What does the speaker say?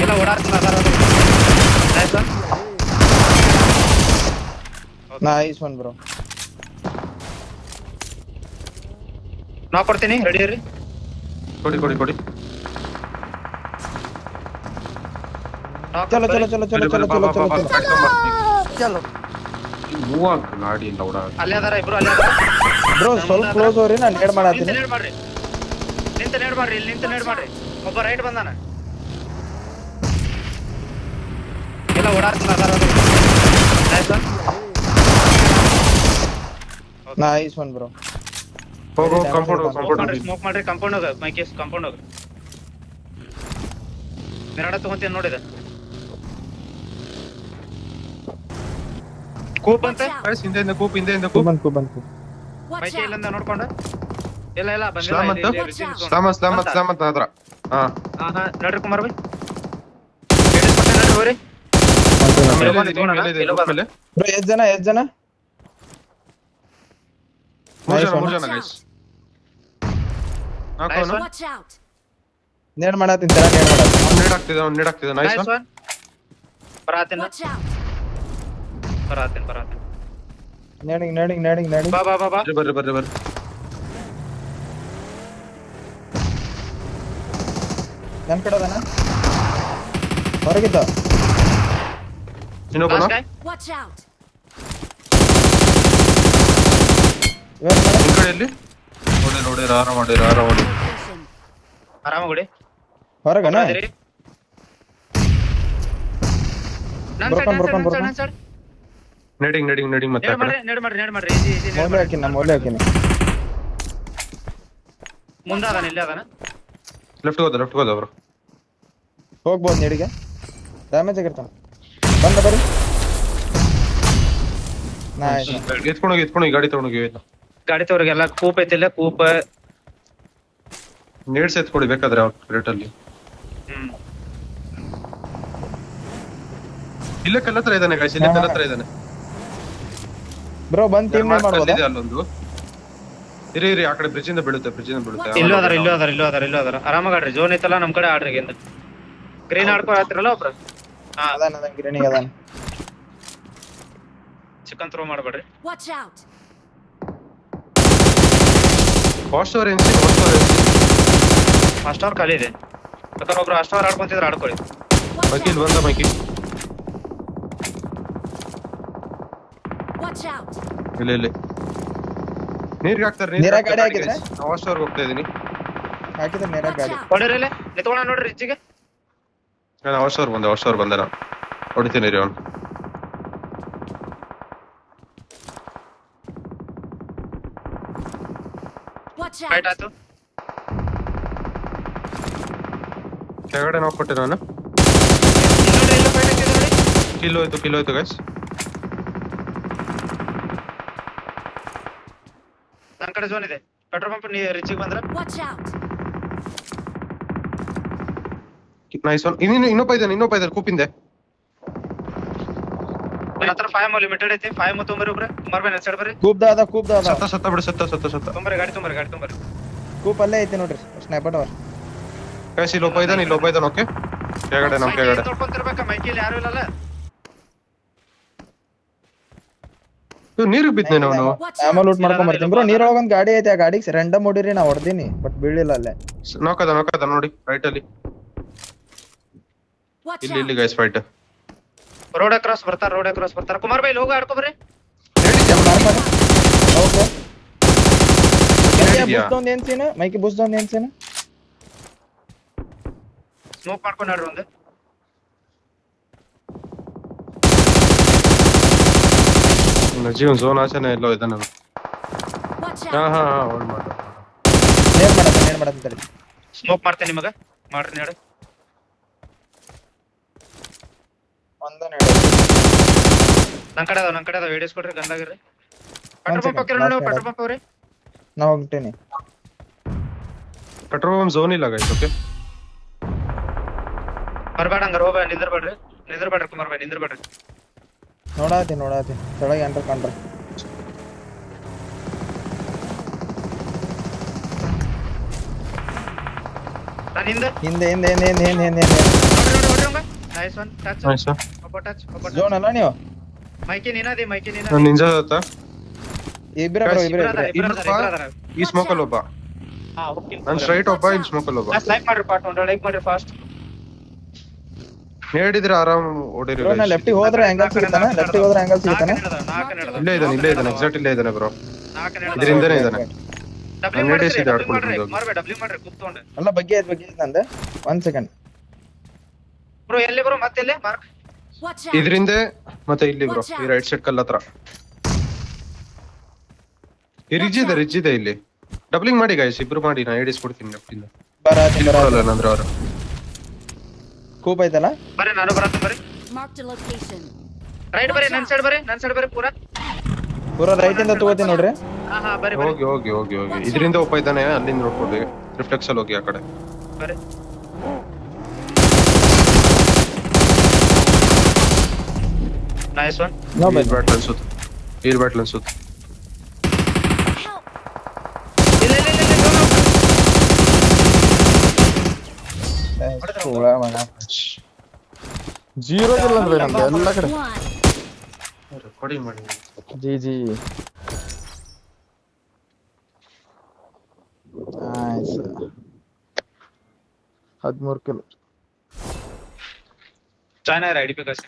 ಎಲ್ಲ ಓಡಾಡ್ತಿಲ್ಲ ಅದಾರ nice one bro. ನಾ ಕೊಡ್ತೀನಿ, ರೆಡಿ ಇರ್ರಿ. ಕೊಡಿ ಕೊಡಿ ಕೊಡಿ. ಚಲೋ ಚಲೋ ಚಲೋ ಚಲೋ ಚಲೋ ಚಲೋ ಚಲೋ ಚಲೋ ಮೂವ್ ಆಗ ಗಾಡಿಯಿಂದ ಓಡಾಡ. ಅಲ್ಲೇ ಅದಾರ ಇಬ್ರು, ಅಲ್ಲೇ ಅದಾರ ಬ್ರೋ. ಸ್ವಲ್ಪ ಕ್ಲೋಸ್ ಹೋಗ್ರಿ, ನಾನು ನೇಡ್ ಮಾಡತ್ತೀನಿ. ನಿಂತ ನೇಡ್ ಮಾಡ್ರಿ, ಇಲ್ಲಿ ನಿಂತ ನೇಡ್ ಮಾಡ್ರಿ. ಒಬ್ಬ ರೈಟ್ ಬಂದಾನ, ಎಲ್ಲ ಓಡಾಡ್ತಿಲ್ಲ ಅದಾರ ನೈಸ್ ಒನ್ ಬ್ರೋ. ಹೋಗೋ ಕಾಂಪೌಂಡ್ ಕಾಂಪೌಂಡ್. ಸ್ಮೋಕ್ ಮಾಡ್ರಿ, ಕಾಂಪೌಂಡ್ ಹೋಗ ಮೈಕೇಸ್, ಕಾಂಪೌಂಡ್ ಹೋಗ. ಮಿರಾಡ ತಗೊಂತೀನಿ ನೋಡಿದ ಕೂಪ್ ಅಂತ ಹಿಂದೆಯಿಂದ ಕೂಪ್, ಹಿಂದೆಯಿಂದ ಕೂಪ್ ಕೂಪ್. ಬಂತು ಕೂಪ್ ಬಂತು. ಮೈಕೆ ಇಲ್ಲಿಂದ ನೋಡ್ಕೊಂಡ ಇಲ್ಲ ಇಲ್ಲ ಸ್ಲಾಮ್ ಅಂತ ಸ್ಲಾಮ್ ಅಂತ ಸ್ಲಾಮ್ ಅಂತ ಹತ್ರ. ಹಾ ನಡ್ರಿ ಕುಮಾರ್ ಬೈ, ನಡ್ರಿ ಹೋಗ್ರಿ. ಬ್ರೋ ಎಷ್ಟ್ ಜನ ಮೂರ್ ಜನ ಗೈಸ್. ಹಾಕೋನು ನೇಡ್ ಮಾಡತ್ತೀನಿ, ನೇಡ್ ಮಾಡತ್ತೀನಿ. ನೇಡ್ ಆಗ್ತಿದೆ ನೈಸ್ ಒನ್. ಬರಾತೀನಿ ನೇಡಿಂಗ್ ಬಾ ಬಾ ಬಾ ಬಾ. ಬರ್ರಿ ನನ್ ಕಡೆ ಅದಾನ, ಹೊರಗಿದ್ದ. ಇನ್ನೊಬ್ಬನ ನಿಮ್ ಕಡೆಯಲ್ಲಿ ನೋಡಿ ಆರಾಮ ಮಾಡಿ ಆರಾಮ ಗುಡಿ ಹೊರಗನ ನೆಡಿಂಗ್ ಮತ್ತೆ ಆ ಕಡೆ. ನೆಡ್ ಮಾಡ್ರಿ ಮೌಲ್ಯ ಹಾಕಿನಿ. ಮುಂದೆ ಅದಾನ, ಇಲ್ಲೇ ಅದಾನ. ಲೆಫ್ಟ್ ಹೋದ ಅವರು. ಹೋಗ್ಬೋದು ನೆಡಿಗೆ, ಡ್ಯಾಮೇಜ್ ಆಗಿರ್ತಾನ. ಬಂದ ಬರ್ರಿ. ನೈಸ್. ಎತ್ಕೊಂಡೋಗಿ ಗಾಡಿ ತಗೊಂಡೋಗಿ. ಗಾಡಿ ತವ್ರಿಗೆಲ್ಲ ಕೂಪ್ ಐತಿಲ್ಲ, ಕೂಪ್ ನೇಡ್ಸ್ ಎತ್ಕೊಡಿ ಬೇಕಾದ್ರೆ ಅವ್ರ ರೇಟ್ ಅಲ್ಲಿ. ಇಲ್ಲೇ ಕಲ್ಲತ್ರ ಇದ್ದಾನೆ ಗಾಯ್ಸ್, ಇಲ್ಲೇ ಕಲ್ಲತ್ರ ಇದ್ದಾನೆ ಬ್ರೋ. ಬಂದ್ ಟೀಮ್ ಮಾಡ್ಬೋದಾ? ಅಲ್ಲೊಂದು ಇರಿ ಆ ಕಡೆ ಬ್ರಿಡ್ಜ್ ಇಂದ ಬೀಳುತ್ತೆ. ಇಲ್ಲೂ ಅದಾರ ಆರಾಮಾಗಿ ಆಡ್ರಿ. ಜೋನ್ ಐತಲ್ಲ ನಮ್ ಕಡೆ ಆಡ್ರಿ. ಗ್ರೀನ್ ಆಡ್ಕೊ ಆತಿರಲ್ಲ ಒಬ್ರು. ಅದಾನ ಗಿರಣಿಗೆ ಅದಾನ. ಚಿಕನ್ ಥ್ರೋ ಮಾಡ್ಬೇಡ್ರಿ. ಫಾಸ್ಟ್ ಅವರ್ ಫಸ್ಟ್ ಅವರ್ ಖಾಲಿ ಇದೆ, ಬೇಕಾದ್ರೆ ಒಬ್ರು ಫಸ್ಟ್ ಅವರ್ ಆಡ್ಕೊಂತಿದ್ರೆ ಆಡ್ಕೊಳ್ಳಿ. ಮೈಕಿಲ್ ಬಂದ ಮೈಕಿ. ಇಲ್ಲಿ ನೀರ್ಗೆ ಹಾಕ್ತಾರೆ. ಗಾಡಿ ಹಾಕಿದ್ರೆ ಫಾಸ್ಟ್ ಅವರ್ ಹೋಗ್ತಾ ಇದೀನಿ. ಹಾಕಿದ್ರೆ ನೇರ ಗಾಡಿ ಹೊಡಿರಲ್ಲ ನಿತ್ಕೊಂಡ ನೋಡ್ರಿ ರಿಚ್ಚಿಗೆ. ನಾನು ಫಾಸ್ಟ್ ಅವರ್ ಬಂದೆ ನಾನು ಹೊಡಿತೀನಿ ರೀ ಅವ್ನು. ಫೈಟ್ ಆಯ್ತು. ಕೆಳಗಡೆ ನಾವು ಕೊಟ್ಟೆ ನಾನು. ಕಿಲ್ ಹೋಯ್ತು ಗೈಸ್. ನನ್ನ ಕಡೆ ಝೋನ್ ಇದೆ. ಪೆಟ್ರೋಲ್ ಪಂಪ್ ರಿಚಿಗೆ ಬಂದ್ರೆ ನೈಸ್ ಒನ್. ಇನ್ನೊಬ್ಬ ಇದ್ದಾನೆ ಕೂಪಿಂದೆ. ನನ್ನ ಹತ್ರ 5 ಲಿಮಿಟೆಡ್ ಐತಿ. 5 ತೊಂಬರಿ ಒಬ್ರೆ ಕುಮಾರ್ ಬೈ ಸೈಡ್ ಬರ್ರಿ. ಕೂಪ್ ದಾದ ಸತ್ತ ಬಿಡು ಸತ್ತ. ತೊಂಬರಿ ಗಾಡಿ ತೊಂಬರಿ. ಕೂಪ್ ಅಲ್ಲೇ ಐತಿ ನೋಡ್ರಿ, ಸ್ನೈಪರ್ ಟವರ್. ಗೈಸ್ ಇಲ್ಲೊಬ್ಬ ಇದ್ದಾನೆ. ಓಕೆ ಕೆಳಗಡೆ ನಮ್ ಕೆಳಗಡೆ ತೊಡ್ಕೊಂತಿರ್ಬೇಕ. ಮೈಕಿಲ್ ಯಾರು ಇಲ್ಲಲ್ಲ. ನೀರಿಗೆ ಬಿದ್ದೆ ನಾವು. ಆಮೇಲೆ ಲೂಟ್ ಮಾಡ್ಕೊಂಡ್ ಬರ್ತೀನಿ ಬ್ರೋ. ನೀರೊಳಗ ಒಂದ್ ಗಾಡಿ ಐತಿ, ಆ ಗಾಡಿಗೆ ರ್ಯಾಂಡಮ್ ಹೊಡಿರಿ. ನಾ ಹೊಡ್ದೀನಿ ಬಟ್ ಬೀಳಿಲ್ಲ ಅಲ್ಲೇ. ನೋಕದ ನೋಡಿ ರೈಟ್ ಅಲ್ಲಿ. ಇಲ್ಲಿ ಗೈಸ್ ಫೈಟ್. ರೋಡ್ ಕ್ರಾಸ್ ಬರ್ತಾರ. ಕುಮಾರ್ ಬೈ ಹೋಗ ಆಡ್ಕೊ ಬರ್ರಿ. ಮೈಕಿ ಬೂಸ್ದೊಂದು ಏನ್ ಸೀನ್. ಸ್ಮೋಕ್ ಮಾಡ್ಕೊಂಡು ಆಡ್ರಿ ಒಂದು. ಜೀವನ್ ಝೋನ್ ಆಚೆನೆ ಎಲ್ಲೋ ಇದ್ದಾನೆ. ಹಾ ಹೋಲ್ಡ್ ಮಾಡು. ನೇಡ್ ಮಾಡತ್ತೆ. ಸ್ಮೋಕ್ ಮಾಡ್ತೇನೆ ನಿಮಗ, ಮಾಡ್ರಿ ನೇಡ್. ನನ್ ಕಡೆ ಅದಾವ ವಿಡಿಯೋಸ್ ಕೊಡ್ರಿ. ಗಂದಾಗಿರ್ರಿ. ಪೆಟ್ರೋಲ್ ಪಂಪ್ ಅವ್ರಿ. ನಾ ಹೋಗ್ತೇನೆ. ಪೆಟ್ರೋಲ್ ಪಂಪ್ ಝೋನ್ ಇಲ್ಲ ಗೈಸ್. ಓಕೆ ಬರ್ಬೇಡ ಹಂಗಾರ. ಹೋಗ ನಿಂದ್ರಬೇಡ್ರಿ ಕುಮಾರ್ ಬೈ, ನಿಂದ್ರಬೇಡ್ರಿ. ನೋಡಾತಿ ಕೆಳಗೆ ಎಂಟರ್ ಕಂಡ್ರಿ. ನಾನು ಹಿಂದೆ ಹಿಂದೆ ಕರುಂಗ ನೈಸ್ ಒನ್ ಟಚ್ ನೈಸ್ ಒಬ್ಬ ಟಚ್ ಝೋನ್ ಅಲ್ಲ ನೀವು ಮೈಕಿ ನೀನದಿ ನಾನು ನಿಂಜಾ ಹತ್ತ ಇಬ್ರ ಬ್ರೋ ಇಬ್ರ ಈ ಸ್ಮೋಕ್ ಅಲ್ಲಿ ಒಬ್ಬ ಹಾ ಓಕೆ ನಾನು ಸ್ಟ್ರೈಟ್ ಒಬ್ಬ ಇಲ್ಲಿ ಸ್ಮೋಕ್ ಅಲ್ಲಿ ಒಬ್ಬ ಲೈಕ್ ಮಾಡ್ರಿ ಪಾರ್ಟ್ 1 ಲೈಕ್ ಮಾಡ್ರಿ ಫಾಸ್ಟ್ ಹೇಳಿದ್ರೆ ಆರಾಮ್ ಓಡಿರಿ ಬ್ರೋ ನಾ ಲೆಫ್ಟಿಗೆ ಹೋದ್ರೆ ಆಂಗಲ್ ಸಿಗುತ್ತಾನೆ ಲೆಫ್ಟಿಗೆ ಹೋದ್ರೆ ಆಂಗಲ್ ಸಿಗುತ್ತಾನೆ ಇಲ್ಲೇ ಇದ್ದಾನೆ ಎಕ್ಸಾಕ್ಟ್ ಇಲ್ಲೇ ಇದ್ದಾನೆ ಬ್ರೋ ಇದರಿಂದನೇ ಇದ್ದಾನೆ ಡಬ್ಲ್ಯೂ ಮಾಡ್ರಿ ಮಾಡ್ರಿ ಕೂತ್ಕೊಂಡೆ ಅಲ್ಲ ಬಗ್ಗೆ ನಂದೆ 1 ಸೆಕೆಂಡ್ ಬ್ರೋ ಎಲ್ಲಿ ಬ್ರೋ ಮತ್ತೆ ಎಲ್ಲಿ ಮಾರ್ಕ್ Watch out! ಇದರಿಂದ ಮತ್ತೆ ಇಲ್ಲಿ ಬ್ರೋ ಈ ರೈಟ್ ಸೈಡ್ ಕಲ್ಲ ಹತ್ರ ಈ ರಿಜ್ ಇದೆ ಇಲ್ಲಿ ಡಬ್ಲಿಂಗ್ ಮಾಡಿ ಗೈಸ್ ಇಬ್ರು ಮಾಡಿ ನಾ ಹೇಳಿಸ್ಕೊಡ್ತೀನಿ ಲೆಫ್ಟ್ ಇಂದ ಬರ ಅಂದ್ರೆ ಅವರು ಕೂಪ್ ಐತಲ್ಲ ಬರ್ರಿ ನಾನು ಬರತ್ತೆ ಬರ್ರಿ Marked a location. ರೈಟ್ ಬರ್ರಿ ನನ್ನ ಸೈಡ್ ಬರ್ರಿ ಪೂರಾ ಪೂರ ರೈಟ್ ಇಂದ ತಗೋತೀನಿ ನೋಡ್ರಿ ಹಾ ಬರ್ರಿ ಬರ್ರಿ ಹೋಗಿ ಇದರಿಂದ ಒಬ್ಬ ಇದ್ದಾನೆ ಅಲ್ಲಿಂದ ನೋಡ್ಕೊಡಿ ರಿಫ್ಲೆಕ್ಸ್ ಅಲ್ಲಿ ಹೋಗಿ ಆ ಕಡೆ ಬರ್ರಿ nice one no by battle ಅನ್ಸುತ್ತೆ ಹೀಲ್ ಬ್ಯಾಟ್ಲ್ ಅನ್ಸುತ್ತೆ ಜೀರೋ ಇಲ್ಲ ಅಂದ್ರೆ ನಮ್ದು ಎಲ್ಲ ಕಡೆ One. ರೆಕಾರ್ಡಿಂಗ್ ಮಾಡಿ ಜಿ nice 13 kilo China ID P ಕಸಿ